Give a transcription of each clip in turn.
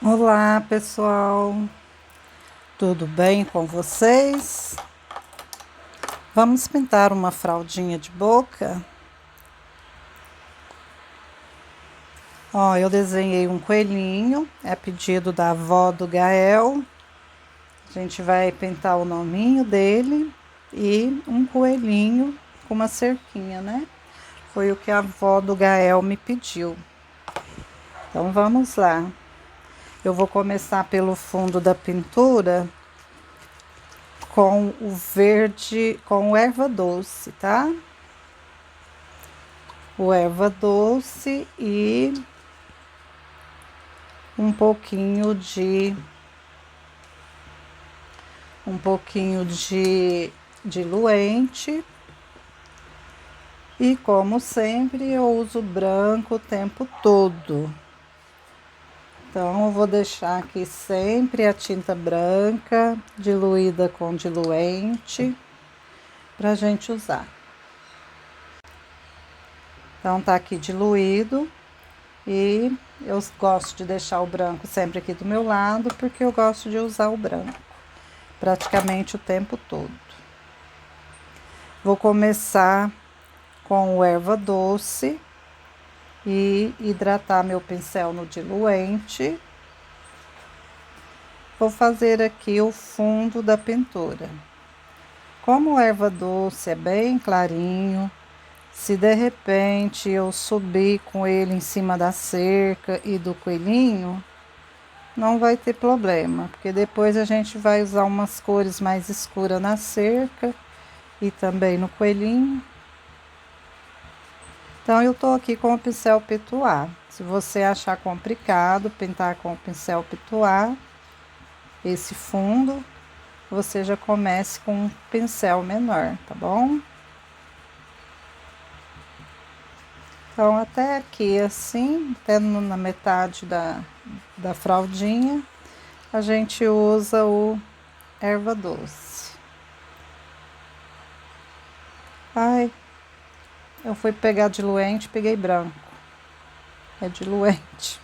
Olá, pessoal. Tudo bem com vocês? Vamos pintar uma fraldinha de boca? Ó, eu desenhei um coelhinho, é pedido da avó do Gael. A gente vai pintar o nominho dele e um coelhinho com uma cerquinha, né? Foi o que a avó do Gael me pediu. Então vamos lá. Eu vou começar pelo fundo da pintura com o verde, com o erva doce, tá? O erva doce e um pouquinho de diluente. E como sempre, eu uso branco o tempo todo. Então, eu vou deixar aqui sempre a tinta branca diluída com diluente pra gente usar. Então, tá aqui diluído e eu gosto de deixar o branco sempre aqui do meu lado porque eu gosto de usar o branco praticamente o tempo todo. Vou começar com o erva doce e hidratar meu pincel no diluente. Vou fazer aqui o fundo da pintura. Como o erva doce é bem clarinho, se de repente eu subir com ele em cima da cerca e do coelhinho, não vai ter problema, porque depois a gente vai usar umas cores mais escuras na cerca e também no coelhinho. Então, eu tô aqui com o pincel Pituá. Se você achar complicado pintar com o pincel Pituá, esse fundo, você já comece com um pincel menor, tá bom? Então, até aqui assim, até na metade da fraldinha, a gente usa o erva doce. Ai, eu fui pegar diluente, peguei branco. É diluente.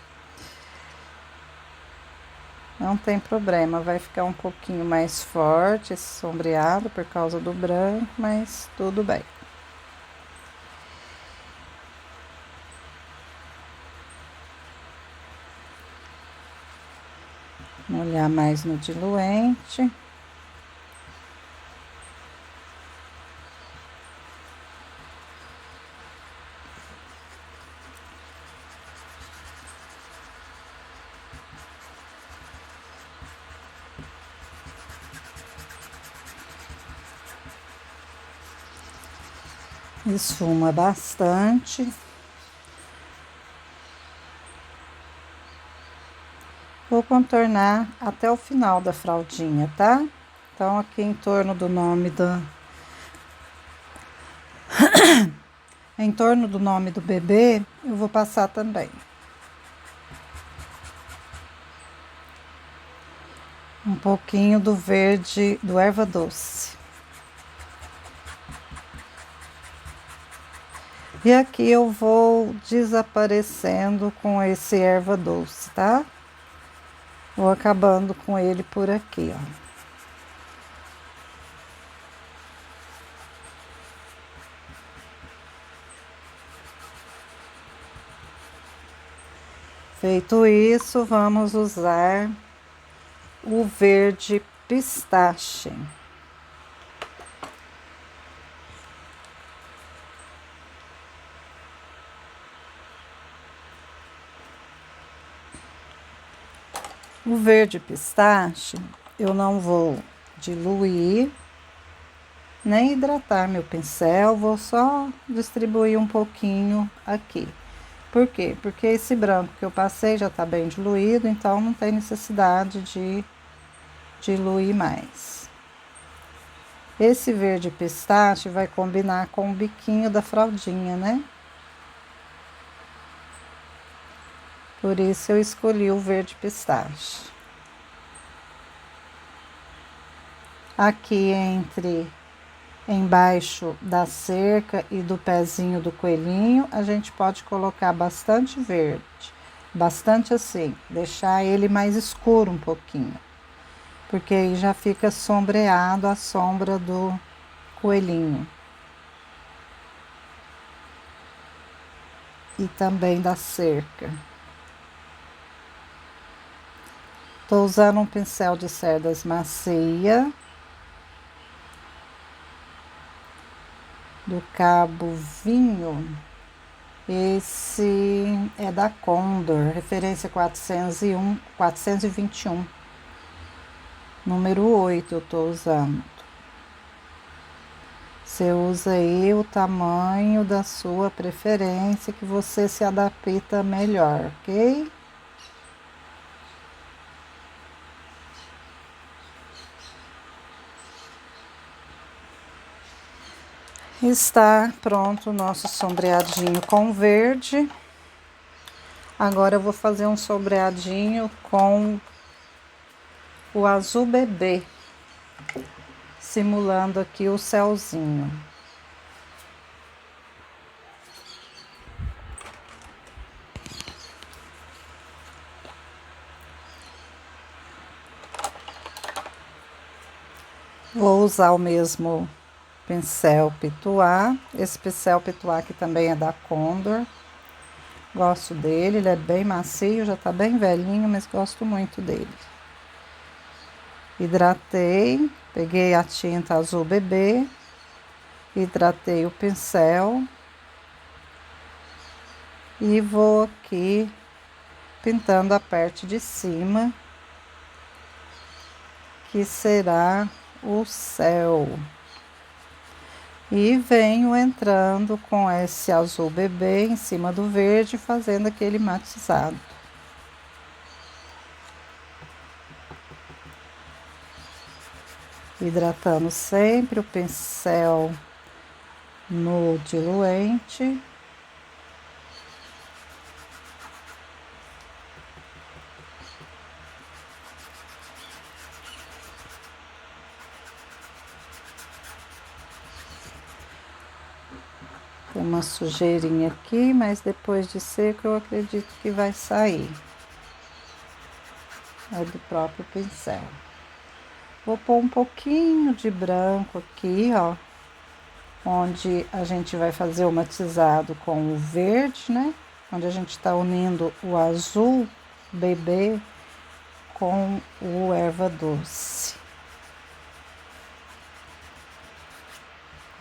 Não tem problema, vai ficar um pouquinho mais forte esse sombreado por causa do branco, mas tudo bem. Molhar mais no diluente. Esfuma bastante. Vou contornar até o final da fraldinha, tá? Então, aqui em torno do nome em torno do nome do bebê, eu vou passar também. Um pouquinho do verde do erva doce. E aqui eu vou desaparecendo com esse erva doce, tá? Vou acabando com ele por aqui, ó. Feito isso, vamos usar o verde pistache. O verde pistache, eu não vou diluir, nem hidratar meu pincel, vou só distribuir um pouquinho aqui. Por quê? Porque esse branco que eu passei já tá bem diluído, então não tem necessidade de diluir mais. Esse verde pistache vai combinar com o biquinho da fraldinha, né? Por isso eu escolhi o verde pistache. Aqui embaixo da cerca e do pezinho do coelhinho, a gente pode colocar bastante verde. bastante assim, deixar ele mais escuro um pouquinho, porque aí já fica sombreado a sombra do coelhinho. E também da cerca. Tô usando um pincel de cerdas macia, do Cabo Vinho. Esse é da Condor, referência 421, número 8 eu tô usando. Você usa aí o tamanho da sua preferência que você se adapta melhor, ok? Está pronto o nosso sombreadinho com verde. Agora eu vou fazer um sombreadinho com o azul bebê, simulando aqui o céuzinho. Vou usar o mesmo pincel Pituá. Esse pincel Pituá aqui também é da Condor. Gosto dele, ele é bem macio, já tá bem velhinho, mas gosto muito dele. Hidratei, peguei a tinta azul bebê, hidratei o pincel e vou aqui pintando a parte de cima, que será o céu. E venho entrando com esse azul bebê em cima do verde, fazendo aquele matizado. Hidratando sempre o pincel no diluente. Tem uma sujeirinha aqui, mas depois de seco eu acredito que vai sair. É do próprio pincel. Vou pôr um pouquinho de branco aqui, ó, onde a gente vai fazer o matizado com o verde, né? Onde a gente tá unindo o azul bebê com o erva doce.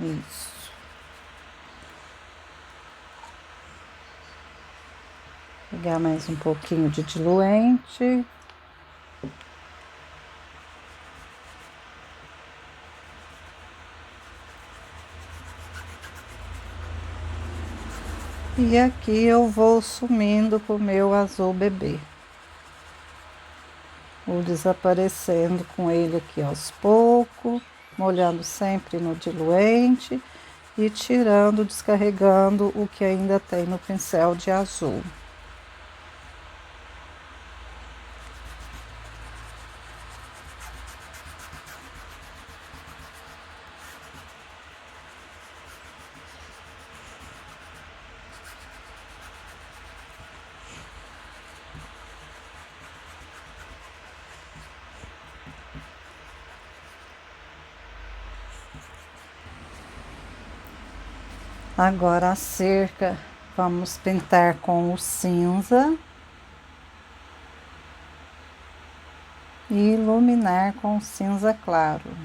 Isso. Pegar mais um pouquinho de diluente. E aqui eu vou sumindo com o meu azul bebê. Vou desaparecendo com ele aqui aos poucos, molhando sempre no diluente e tirando, descarregando o que ainda tem no pincel de azul. Agora a cerca, vamos pintar com o cinza e iluminar com o cinza claro.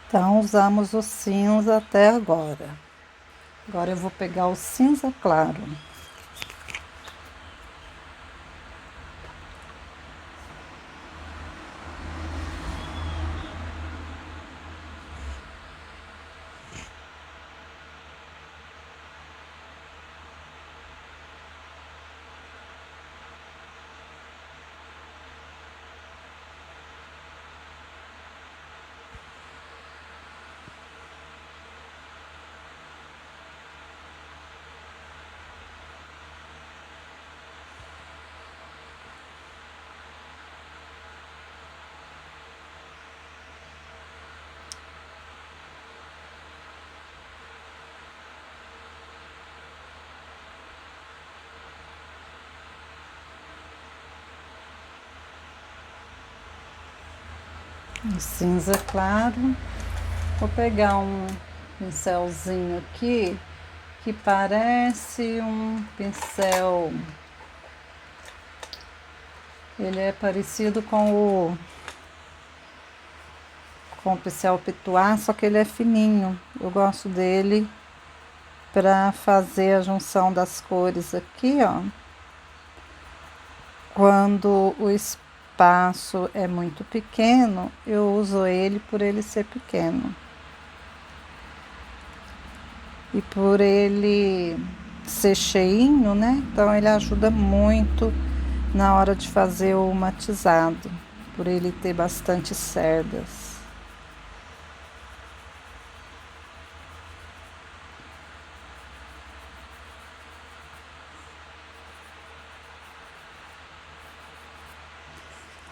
Então, usamos o cinza até agora. Agora eu vou pegar o cinza claro. O cinza claro. Vou pegar um pincelzinho aqui que parece um pincel. Ele é parecido com o pincel Pituá, só que ele é fininho. Eu gosto dele para fazer a junção das cores aqui, ó. Quando o espaço é muito pequeno, eu uso ele por ele ser pequeno. E por ele ser cheinho, né? Então ele ajuda muito na hora de fazer o matizado, por ele ter bastante cerdas.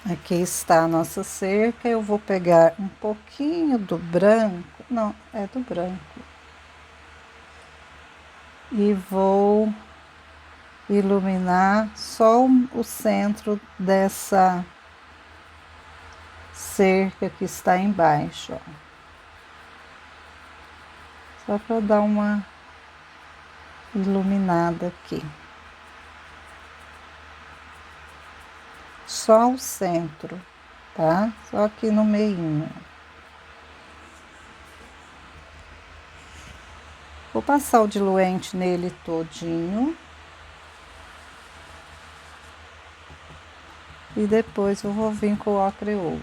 Aqui está a nossa cerca. Eu vou pegar um pouquinho do branco, não, é do branco, e vou iluminar só o centro dessa cerca que está embaixo, ó. Só para dar uma iluminada aqui. Só o centro, tá? Só aqui no meinho. Vou passar o diluente nele todinho. E depois eu vou vir com o ocre ouro.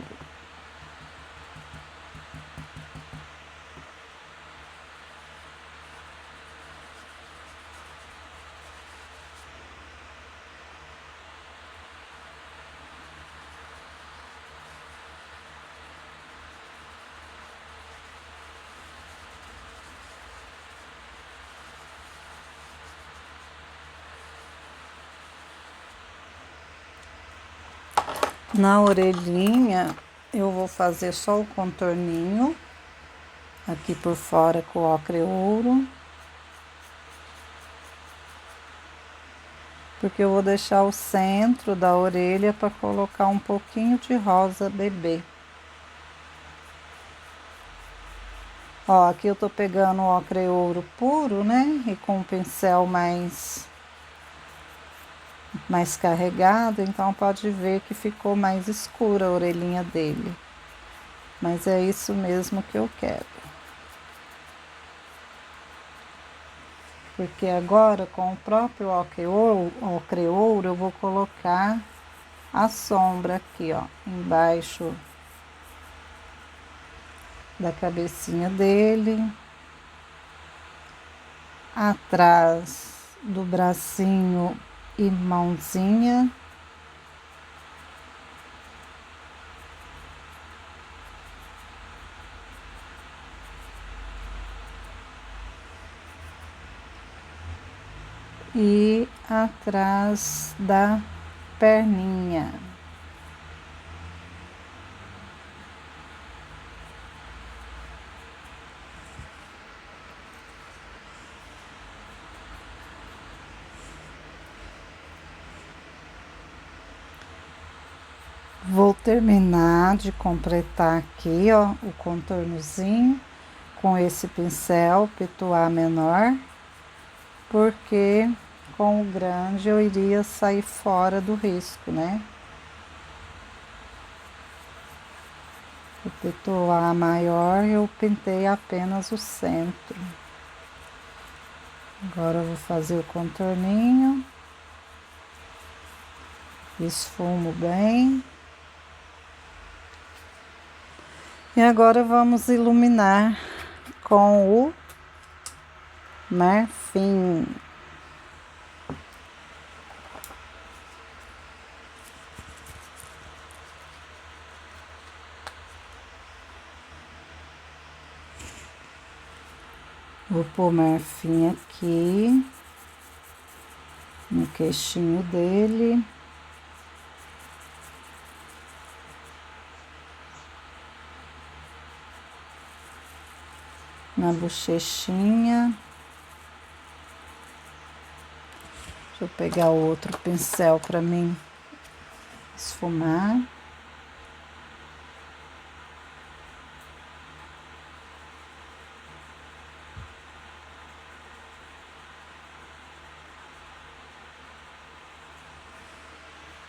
Na orelhinha, eu vou fazer só o contorninho, aqui por fora com o ocre ouro. Porque eu vou deixar o centro da orelha para colocar um pouquinho de rosa bebê. Ó, aqui eu tô pegando o ocre ouro puro, né? E com um pincel mais carregado, então pode ver que ficou mais escura a orelhinha dele. Mas é isso mesmo que eu quero. Porque agora, com o próprio ocre ouro, eu vou colocar a sombra aqui, ó, embaixo da cabecinha dele, atrás do bracinho e mãozinha. E atrás da perninha. Vou terminar de completar aqui, ó, o contornozinho com esse pincel Pituá menor, porque com o grande eu iria sair fora do risco, né? O petoá maior eu pintei apenas o centro. Agora eu vou fazer o contorninho. Esfumo bem. E agora vamos iluminar com o marfim. Vou pôr marfim aqui, no queixinho dele. Na bochechinha. Deixa eu pegar o outro pincel para mim esfumar.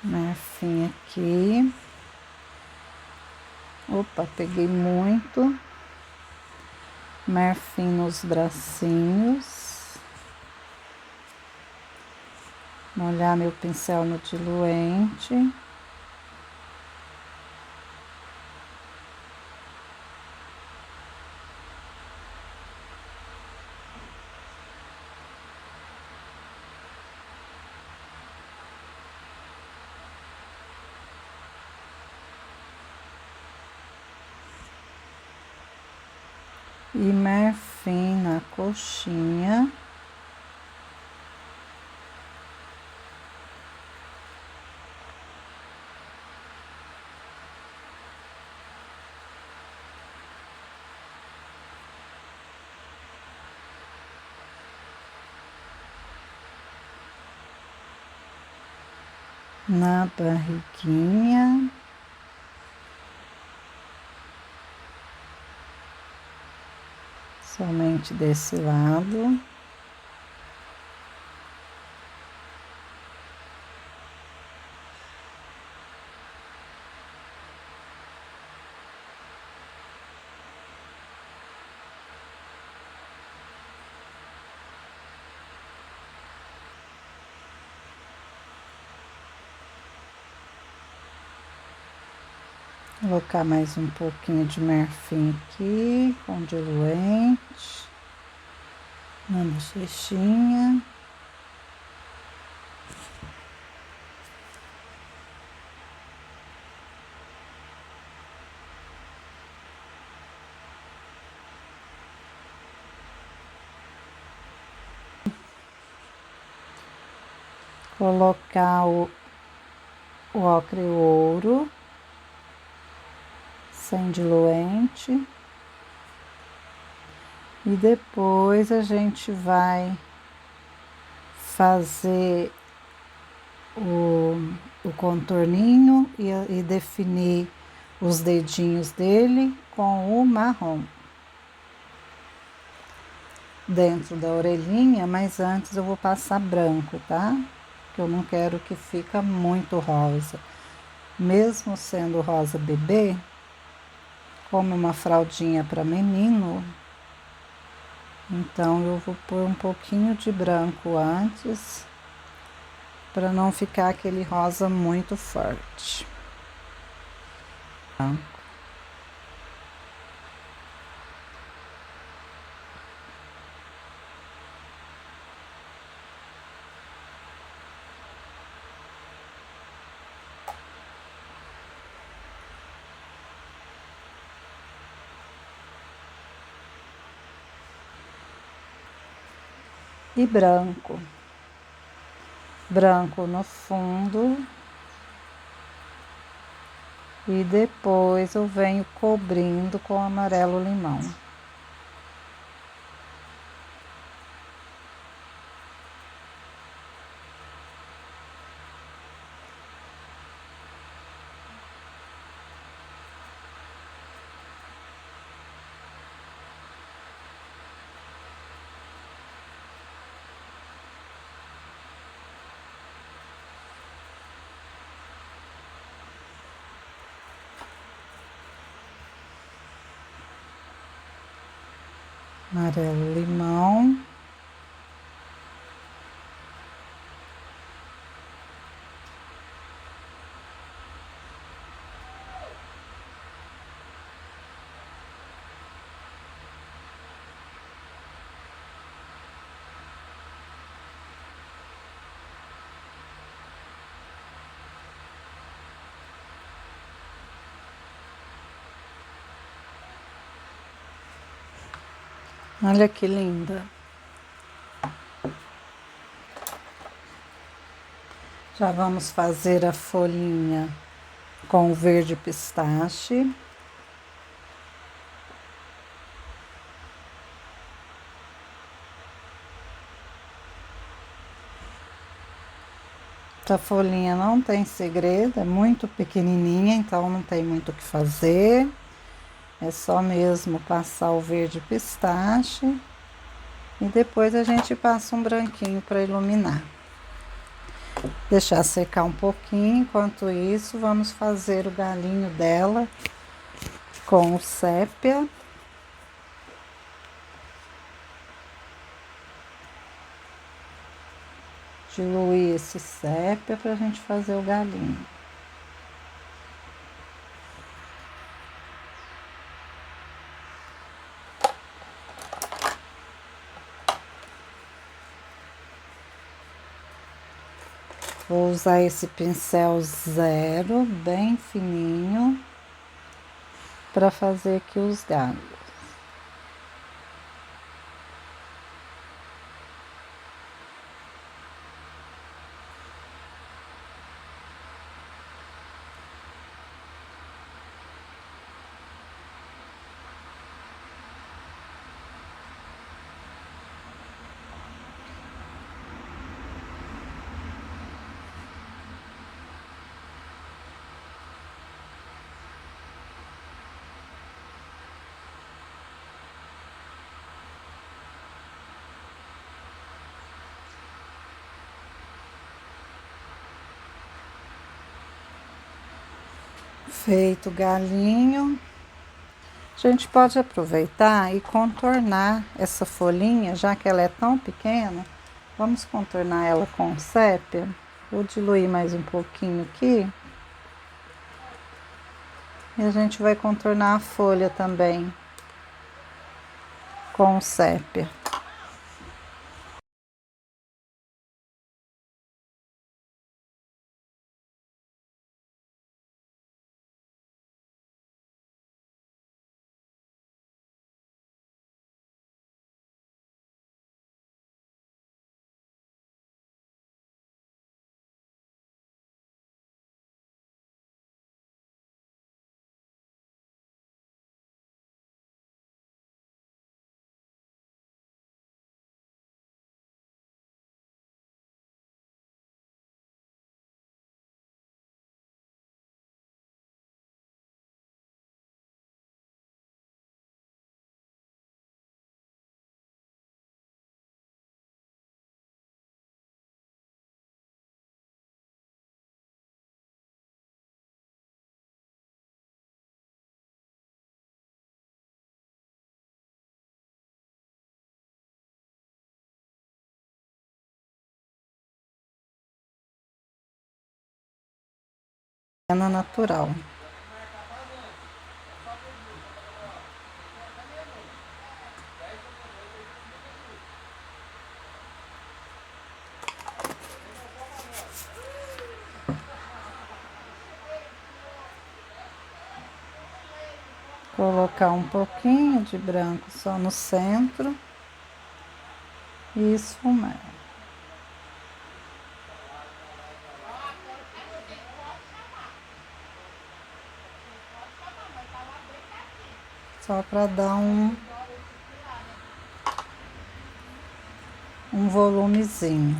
Marfim aqui. Opa, peguei muito. Marfim nos bracinhos. Molhar meu pincel no diluente. E marfim na coxinha. Na barriguinha. Somente desse lado. Vou colocar mais um pouquinho de marfim aqui, com diluente, na bochechinha. Colocar o ocre ouro, sem diluente. E depois a gente vai fazer o contorninho e definir os dedinhos dele com o marrom. Dentro da orelhinha, mas antes eu vou passar branco, tá? Porque eu não quero que fica muito rosa. Mesmo sendo rosa bebê, como uma fraldinha para menino, então eu vou pôr um pouquinho de branco antes, para não ficar aquele rosa muito forte. Branco. E branco. Branco no fundo. E depois eu venho cobrindo com amarelo limão. amarelo limão. Olha que linda. Já vamos fazer a folhinha com o verde pistache. Essa folhinha não tem segredo, é muito pequenininha, então não tem muito o que fazer. É só mesmo passar o verde pistache e depois a gente passa um branquinho para iluminar. Deixar secar um pouquinho, enquanto isso vamos fazer o galinho dela com o sépia. Diluir esse sépia para a gente fazer o galinho. Vou usar esse pincel 0, bem fininho, para fazer aqui os galhos. Feito o galinho, a gente pode aproveitar e contornar essa folhinha, já que ela é tão pequena, vamos contornar ela com sépia. Vou diluir mais um pouquinho aqui. E a gente vai contornar a folha também com sépia. Natural. Colocar um pouquinho de branco só no centro e esfumar. Só para dar um volumezinho.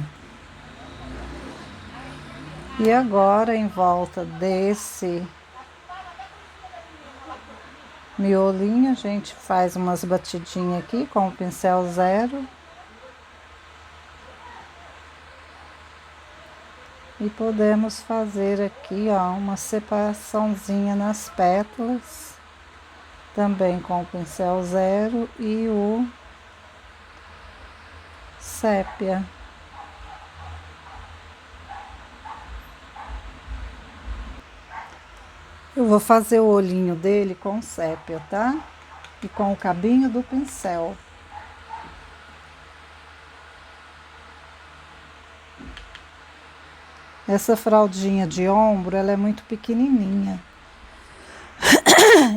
E agora, em volta desse miolinho, a gente faz umas batidinhas aqui com o pincel 0. E podemos fazer aqui, ó, uma separaçãozinha nas pétalas, também com o pincel 0 e o sépia. Eu vou fazer o olhinho dele com sépia, tá? E com o cabinho do pincel. Essa fraldinha de ombro, ela é muito pequenininha.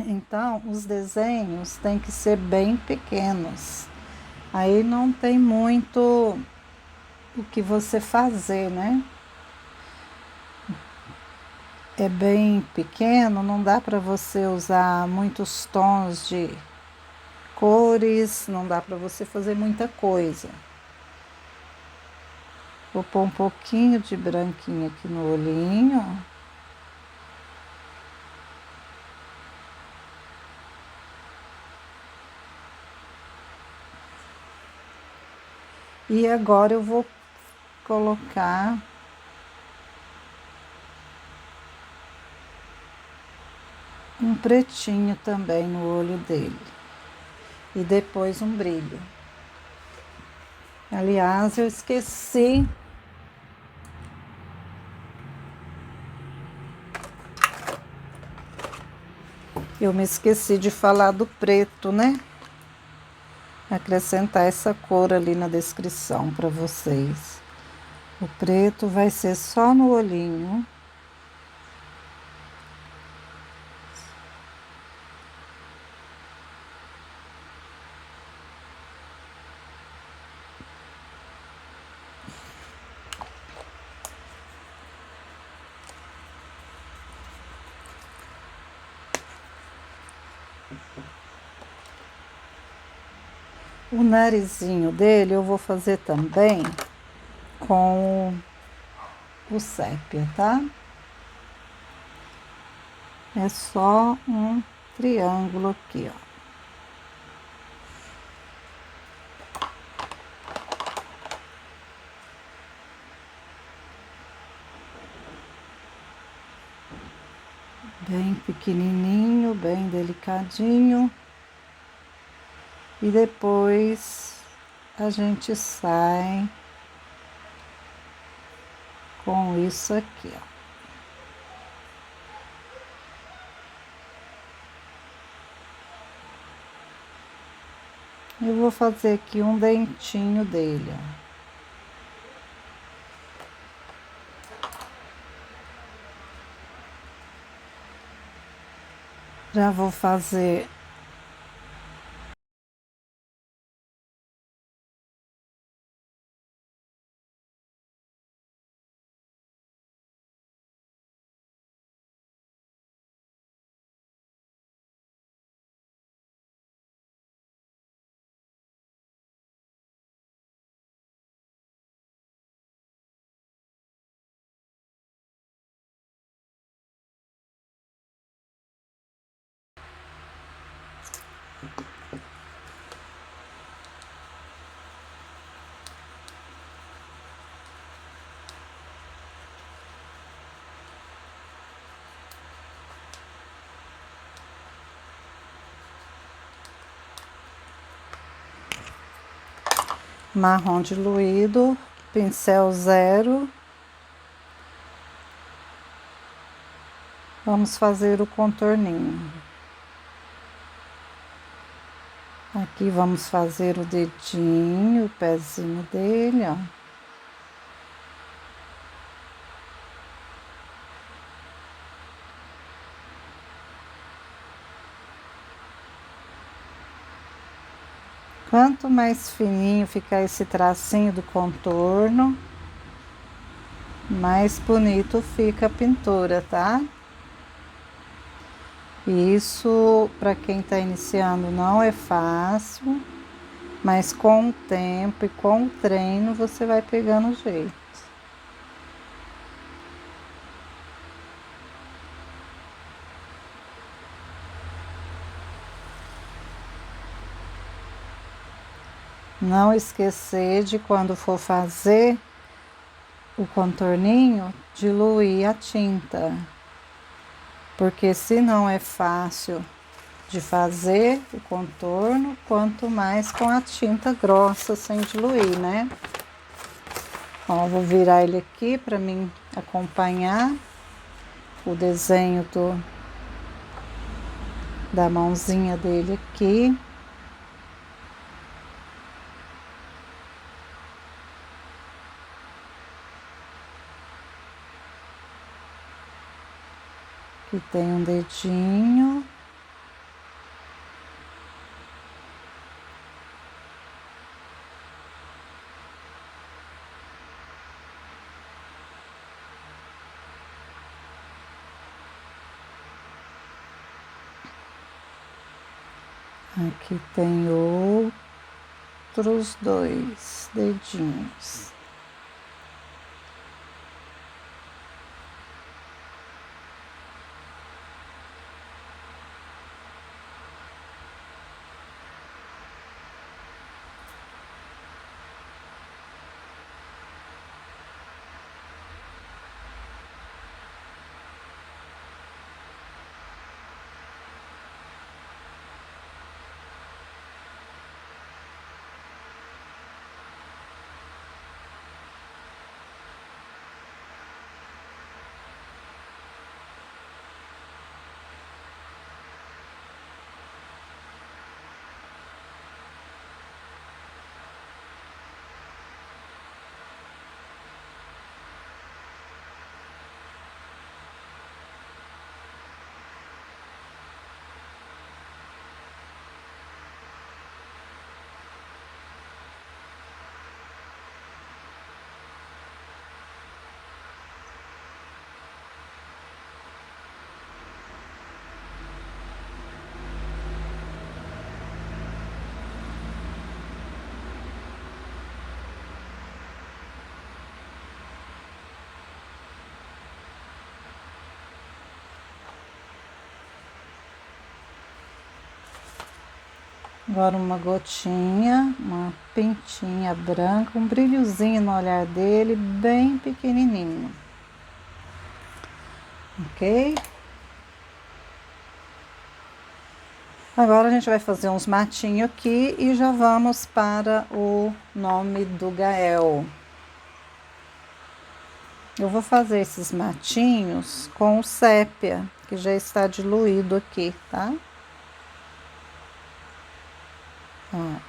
Então, os desenhos têm que ser bem pequenos. Aí não tem muito o que você fazer, né? É bem pequeno, não dá para você usar muitos tons de cores, não dá para você fazer muita coisa. Vou pôr um pouquinho de branquinho aqui no olhinho. E agora eu vou colocar um pretinho também no olho dele. E depois um brilho. Aliás, eu esqueci. Eu me esqueci de falar do preto, né? Acrescentar essa cor ali na descrição para vocês. O preto vai ser só no olhinho. O narizinho dele eu vou fazer também com o sépia, tá? É só um triângulo aqui, ó. Bem pequenininho, bem delicadinho. E depois a gente sai com isso aqui, ó. Eu vou fazer aqui um dentinho dele, ó. Já vou fazer marrom diluído, pincel 0. Vamos fazer o contorninho. Aqui vamos fazer o dedinho, o pezinho dele, ó. Quanto mais fininho ficar esse tracinho do contorno, mais bonito fica a pintura, tá? E isso, para quem tá iniciando, não é fácil, mas com o tempo e com o treino você vai pegando o jeito. Não esquecer de, quando for fazer o contorninho, diluir a tinta. Porque se não é fácil de fazer o contorno, quanto mais com a tinta grossa sem diluir, né? Ó, vou virar ele aqui para mim acompanhar o desenho da mãozinha dele aqui. Aqui tem um dedinho. Aqui tem outros 2 dedinhos. Agora uma gotinha, uma pintinha branca, um brilhozinho no olhar dele, bem pequenininho. Ok? Agora a gente vai fazer uns matinhos aqui e já vamos para o nome do Gael. Eu vou fazer esses matinhos com o sépia, que já está diluído aqui, tá? Ó.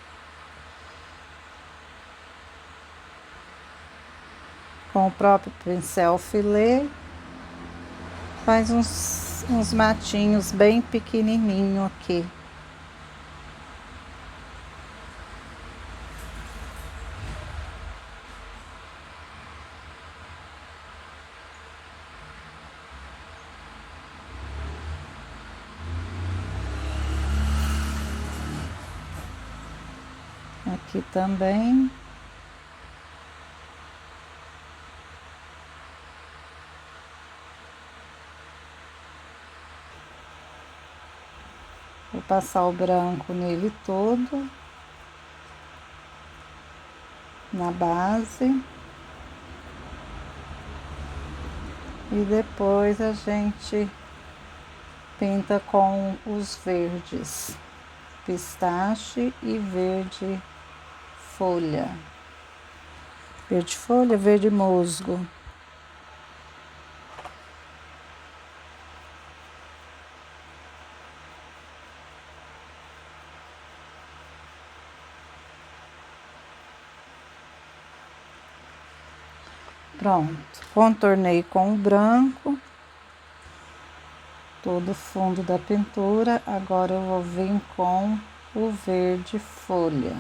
Com o próprio pincel filé, faz uns matinhos bem pequenininho aqui. Aqui também. Vou passar o branco nele todo, na base. E depois a gente pinta com os verdes, pistache e verde folha. Verde folha, verde musgo. Pronto, contornei com o branco todo o fundo da pintura. Agora eu vou vir com o verde folha.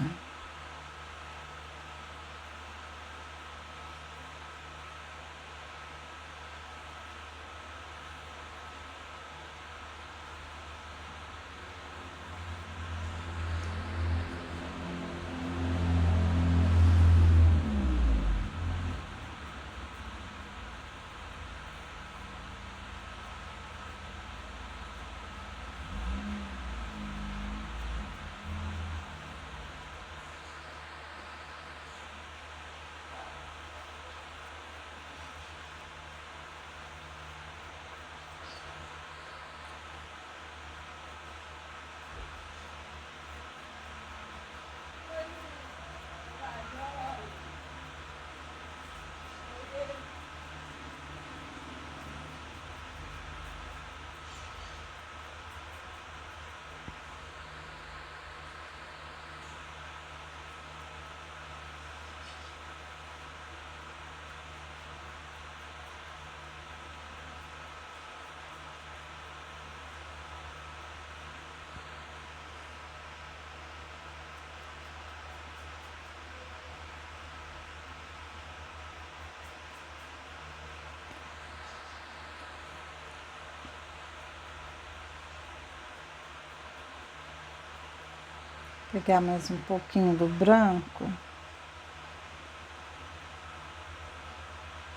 pegar mais um pouquinho do branco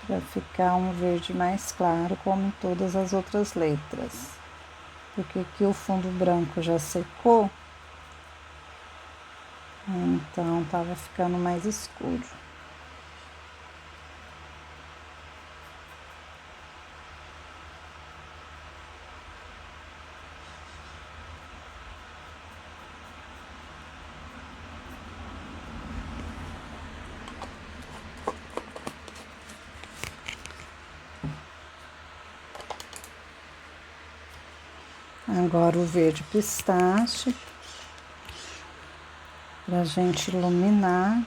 para ficar um verde mais claro, como em todas as outras letras. Porque aqui o fundo branco já secou, então tava ficando mais escuro. Agora o verde pistache, pra gente iluminar.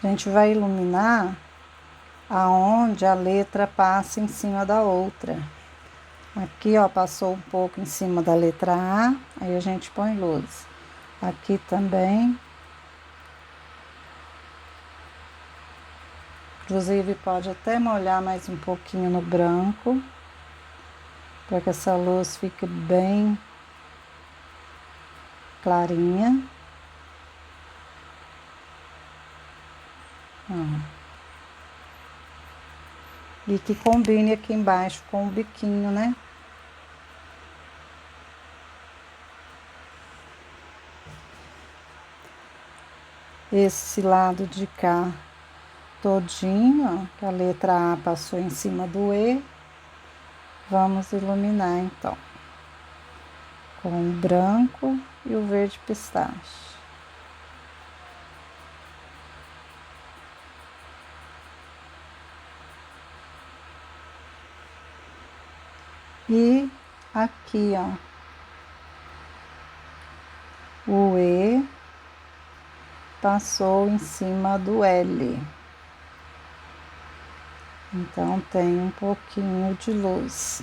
A gente vai iluminar aonde a letra passa em cima da outra. Aqui, ó, passou um pouco em cima da letra A, aí a gente põe luz. Aqui também. Inclusive, pode até molhar mais um pouquinho no branco, para que essa luz fique bem clarinha. E que combine aqui embaixo com o biquinho, né? Esse lado de cá todinho, ó, que a letra A passou em cima do E. Vamos iluminar, então, com o branco e o verde pistache. E aqui, ó, o E passou em cima do L. Então, tem um pouquinho de luz.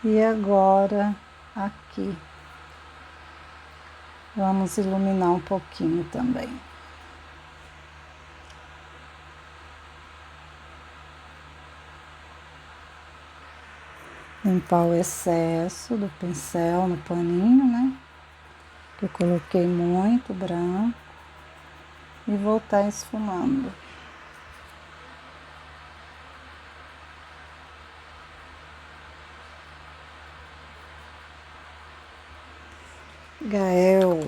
E agora, aqui, vamos iluminar um pouquinho também. Limpar o excesso do pincel no paninho, né? Que eu coloquei muito branco. E voltar esfumando. Gael.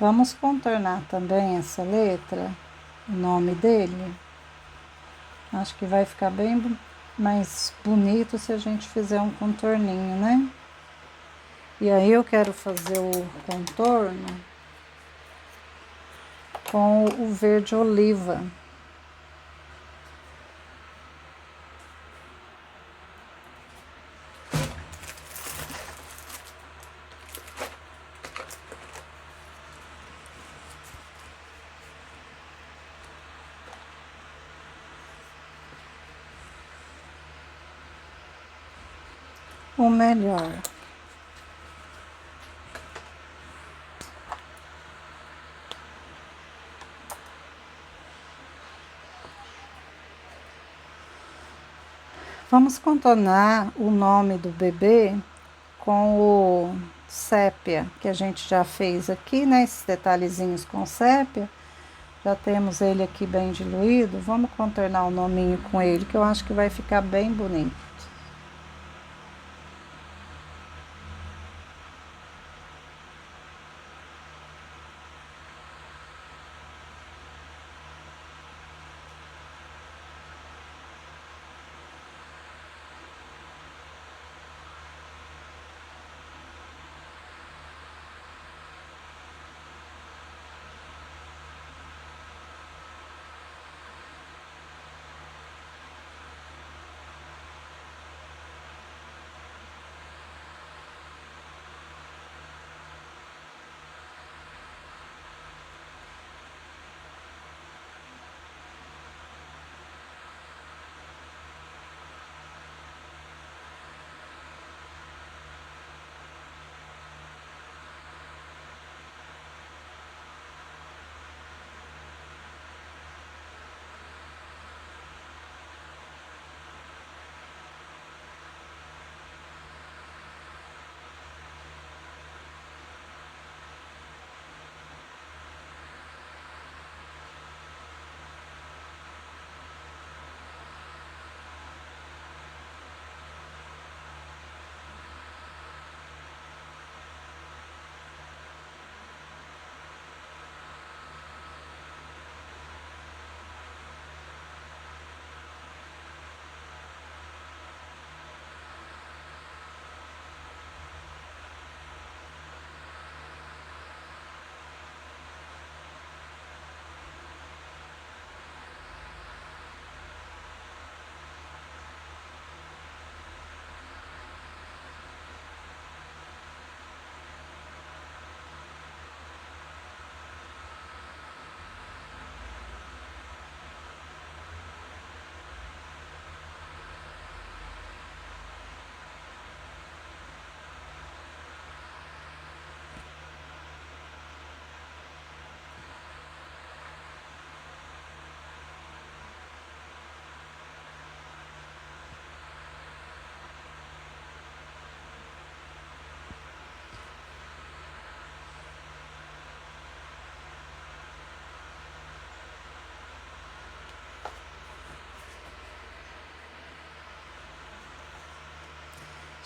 Vamos contornar também essa letra, o nome dele. Acho que vai ficar bem mais bonito se a gente fizer um contorninho, né? E aí eu quero fazer o contorno com o verde oliva. O melhor. Vamos contornar o nome do bebê com o sépia, que a gente já fez aqui, né? Esses detalhezinhos com sépia. Já temos ele aqui bem diluído. Vamos contornar o nominho com ele, que eu acho que vai ficar bem bonito.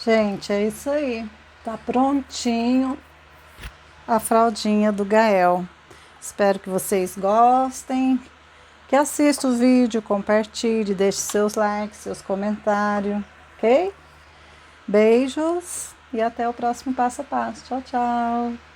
Gente, é isso aí. Tá prontinho a fraldinha do Gael. Espero que vocês gostem, que assista o vídeo, compartilhe, deixe seus likes, seus comentários, ok? Beijos e até o próximo passo a passo. Tchau, tchau!